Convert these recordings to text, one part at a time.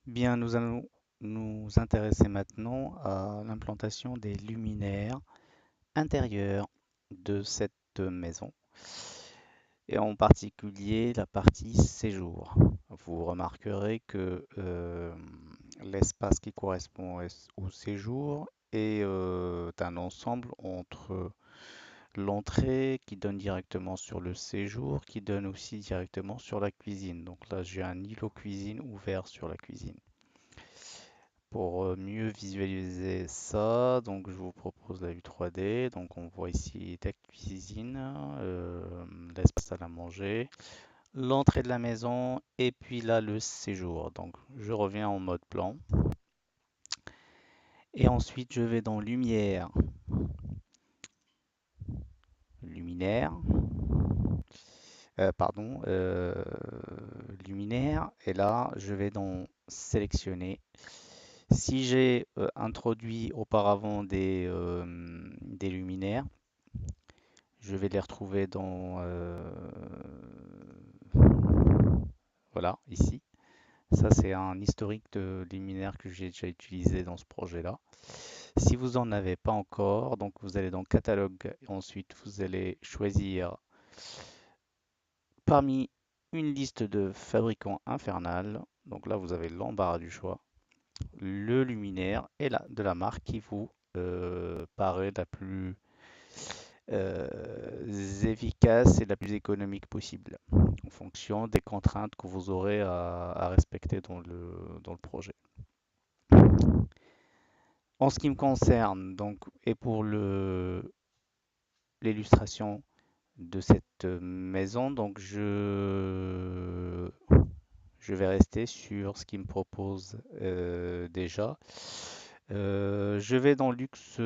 Bien, nous allons nous intéresser maintenant à l'implantation des luminaires intérieurs de cette maison et en particulier la partie séjour. Vous remarquerez que l'espace qui correspond au séjour est un ensemble entre l'entrée qui donne directement sur le séjour, qui donne aussi directement sur la cuisine. Donc là, j'ai un îlot cuisine ouvert sur la cuisine. Pour mieux visualiser ça, donc je vous propose la vue 3D. Donc on voit ici la cuisine, l'espace à la manger, l'entrée de la maison et puis là le séjour. Donc je reviens en mode plan et ensuite je vais dans lumière, luminaire, pardon, luminaire et là je vais dans sélectionner. Si j'ai introduit auparavant des luminaires, je vais les retrouver dans, voilà, ici. Ça, c'est un historique de luminaires que j'ai déjà utilisé dans ce projet-là. Si vous n'en avez pas encore, donc vous allez dans Catalogue, et ensuite vous allez choisir parmi une liste de fabricants infernal. Donc là, vous avez l'embarras du choix, le luminaire et de la marque qui vous paraît la plus efficace et la plus économique possible, en fonction des contraintes que vous aurez à respecter dans le projet. En ce qui me concerne, donc, et pour l'illustration de cette maison, donc je vais rester sur ce qu'il me propose déjà. Je vais dans Luxe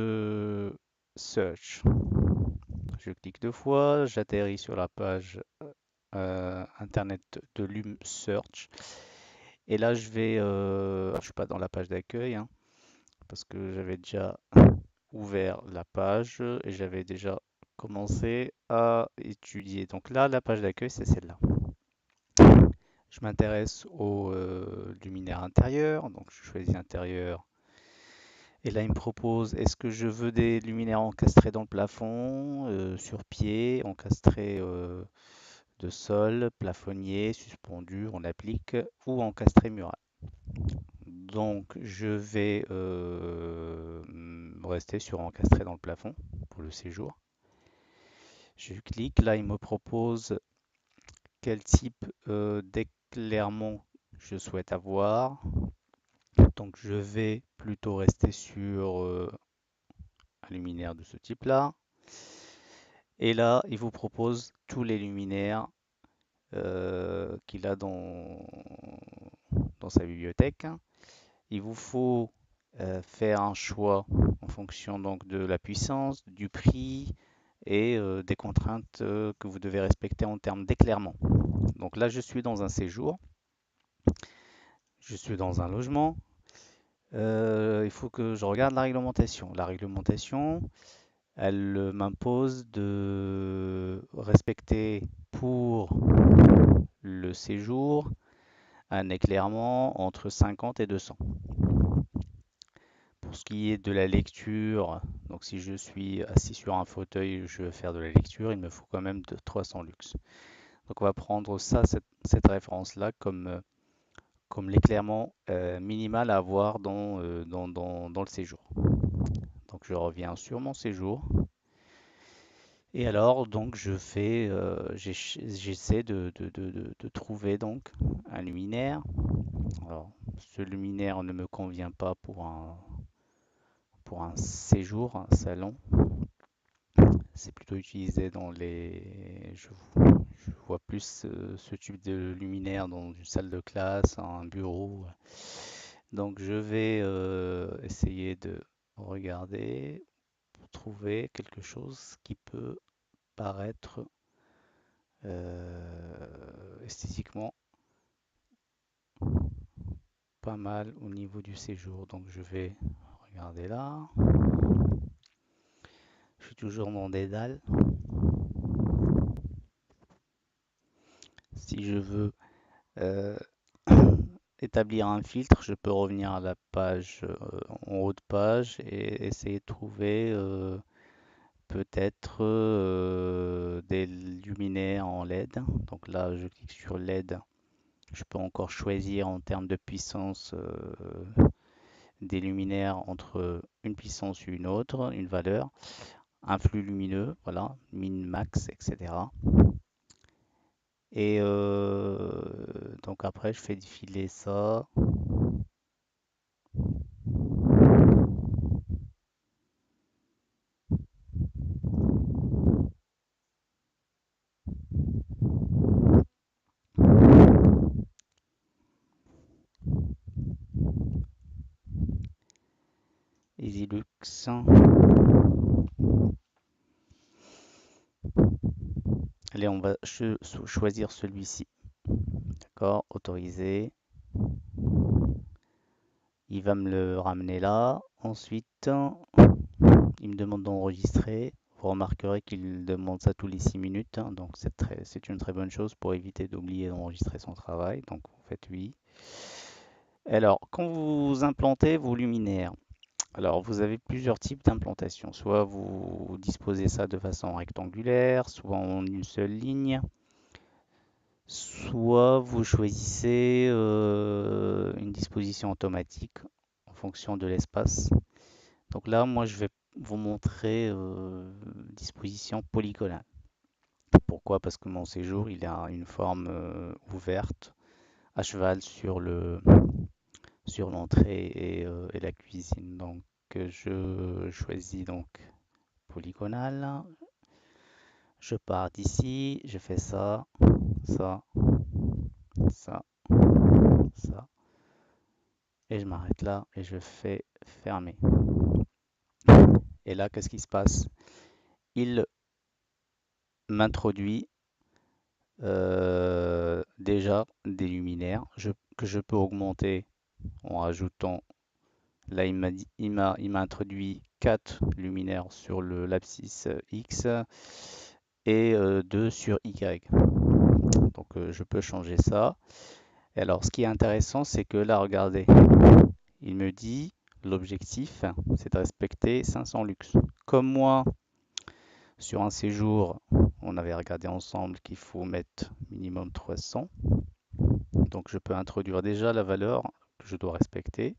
Search. Je clique deux fois, j'atterris sur la page internet de Lume Search. Et là, je suis pas dans la page d'accueil, hein, parce que j'avais déjà ouvert la page et j'avais déjà commencé à étudier. Donc là, la page d'accueil, c'est celle-là. Je m'intéresse au luminaire intérieur, donc je choisis intérieur. Et là, il me propose, est-ce que je veux des luminaires encastrés dans le plafond, sur pied, encastrés de sol, plafonnier, suspendu, on applique, ou encastré mural. Donc je vais rester sur encastré dans le plafond pour le séjour. Je clique, là il me propose quel type d'éclairement je souhaite avoir. Donc je vais plutôt rester sur un luminaire de ce type-là. Et là, il vous propose tous les luminaires qu'il a dans sa bibliothèque. Il vous faut faire un choix en fonction donc de la puissance, du prix et des contraintes que vous devez respecter en termes d'éclairement. Donc là, je suis dans un séjour, je suis dans un logement. Il faut que je regarde la réglementation. La réglementation, elle m'impose de respecter pour le séjour un éclairement entre 50 et 200. Pour ce qui est de la lecture, donc si je suis assis sur un fauteuil, je veux faire de la lecture, il me faut quand même de 300 lux. Donc on va prendre ça, cette référence-là, comme l'éclairement minimal à avoir dans le séjour. Donc je reviens sur mon séjour. Et alors, donc, j'essaie de trouver donc un luminaire. Alors, ce luminaire ne me convient pas pour un séjour, un salon. C'est plutôt utilisé dans les. Je vois plus ce type de luminaire dans une salle de classe, un bureau. Donc je vais essayer de regarder pour trouver quelque chose qui peut paraître esthétiquement pas mal au niveau du séjour. Donc je vais regarder là. Je suis toujours dans Dédale. Si je veux euh, établir un filtre, je peux revenir à la page, en haut de page et essayer de trouver peut-être des luminaires en LED. Donc là, je clique sur LED. Je peux encore choisir en termes de puissance des luminaires entre une puissance et une autre, une valeur, un flux lumineux, voilà, min, max, etc. Et donc après, je fais défiler ça. EasyLux. Allez, on va choisir celui-ci. D'accord, autoriser. Il va me le ramener là. Ensuite, il me demande d'enregistrer. Vous remarquerez qu'il demande ça tous les 6 minutes, hein, donc c'est une très bonne chose pour éviter d'oublier d'enregistrer son travail. Donc vous faites oui. Alors, quand vous implantez vos luminaires, alors vous avez plusieurs types d'implantation. Soit vous disposez ça de façon rectangulaire, soit en une seule ligne, soit vous choisissez une disposition automatique en fonction de l'espace. Donc là, moi, je vais vous montrer disposition polygonale. Pourquoi? Parce que mon séjour, il a une forme ouverte, à cheval sur l'entrée et la cuisine. Donc, je choisis donc polygonale. Je pars d'ici, je fais ça, ça, ça, ça, et je m'arrête là et je fais fermer. Et là, qu'est-ce qui se passe? Il m'introduit déjà des luminaires que je peux augmenter en rajoutant. Là, il m'a introduit 4 luminaires sur l'abscisse X et 2 sur Y. Donc, je peux changer ça. Et alors, ce qui est intéressant, c'est que là, regardez, il me dit l'objectif, c'est de respecter 500 lux. Comme moi, sur un séjour, on avait regardé ensemble qu'il faut mettre minimum 300. Donc je peux introduire déjà la valeur que je dois respecter.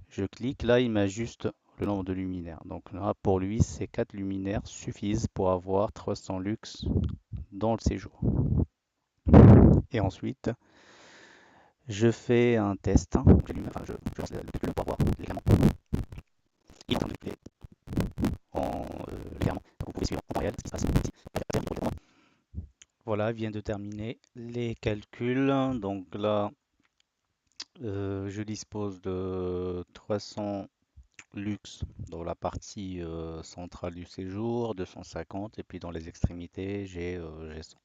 Je clique, là il m'ajuste le nombre de luminaires. Donc là pour lui, ces 4 luminaires suffisent pour avoir 300 lux dans le séjour. Et ensuite, je fais un test. Je lance le calcul pour avoir l'éclairement. Il est en train de calculer en l'éclairement. Donc vous pouvez suivre en temps réel ce qui se passe ici. Voilà, vient de terminer les calculs. Donc là, je dispose de 300 lux dans la partie centrale du séjour, 250, et puis dans les extrémités, j'ai 100.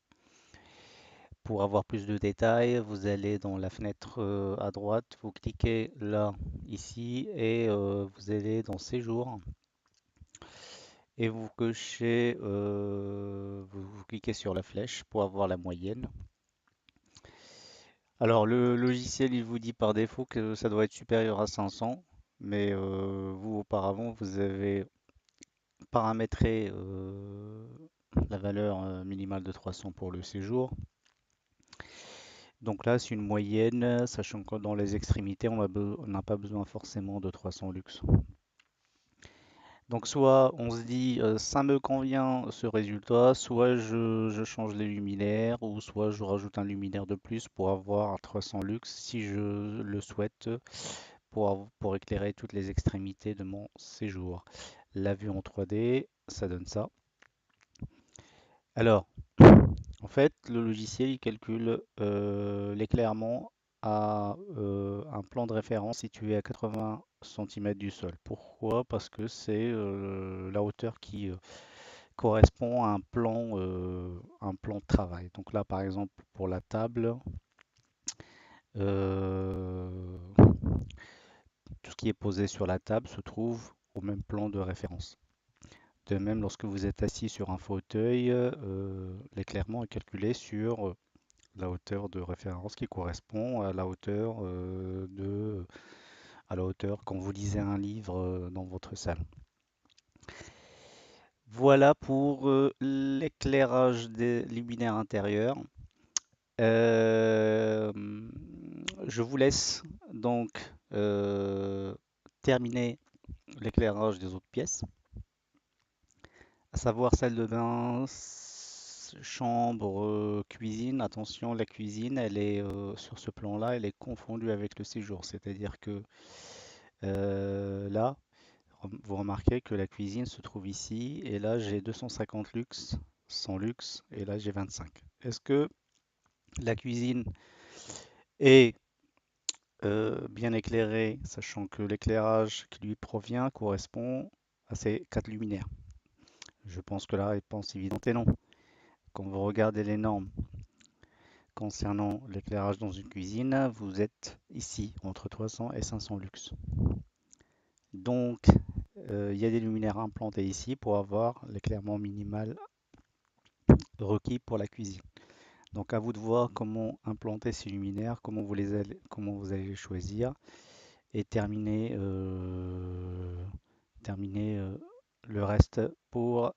Pour avoir plus de détails, vous allez dans la fenêtre à droite, vous cliquez là, ici, et vous allez dans séjour, et vous cochez, vous cliquez sur la flèche pour avoir la moyenne. Alors le logiciel, il vous dit par défaut que ça doit être supérieur à 500, mais vous auparavant, vous avez paramétrer la valeur minimale de 300 pour le séjour. Donc là, c'est une moyenne, sachant que dans les extrémités, on n'a pas besoin forcément de 300 lux. Donc soit on se dit ça me convient ce résultat, soit je change les luminaires, ou soit je rajoute un luminaire de plus pour avoir 300 lux si je le souhaite pour éclairer toutes les extrémités de mon séjour. La vue en 3D, ça donne ça. Alors, en fait, le logiciel il calcule l'éclairement à un plan de référence situé à 80 cm du sol. Pourquoi? Parce que c'est la hauteur qui correspond à un plan de travail. Donc là, par exemple, pour la table, euh, tout ce qui est posé sur la table se trouve au même plan de référence. De même, lorsque vous êtes assis sur un fauteuil, l'éclairement est calculé sur la hauteur de référence qui correspond à la hauteur à la hauteur quand vous lisez un livre dans votre salle. Voilà pour l'éclairage des luminaires intérieurs. Euh, je vous laisse donc terminer l'éclairage des autres pièces, à savoir salle de bain, chambre, cuisine. Attention, la cuisine, elle est sur ce plan-là, elle est confondue avec le séjour. C'est-à-dire que là, vous remarquez que la cuisine se trouve ici, et là j'ai 250 luxe, 100 luxe, et là j'ai 25. Est-ce que la cuisine est bien éclairée, sachant que l'éclairage qui lui provient correspond à ces quatre luminaires? Je pense que la réponse évidente est non. Quand vous regardez les normes concernant l'éclairage dans une cuisine, vous êtes ici entre 300 et 500 lux. Donc, il y a des luminaires implantés ici pour avoir l'éclairement minimal requis pour la cuisine. Donc, à vous de voir comment implanter ces luminaires, comment vous allez les choisir et terminer le reste pour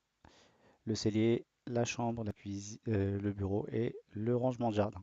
le cellier, la chambre, la cuisine, le bureau et le rangement de jardin.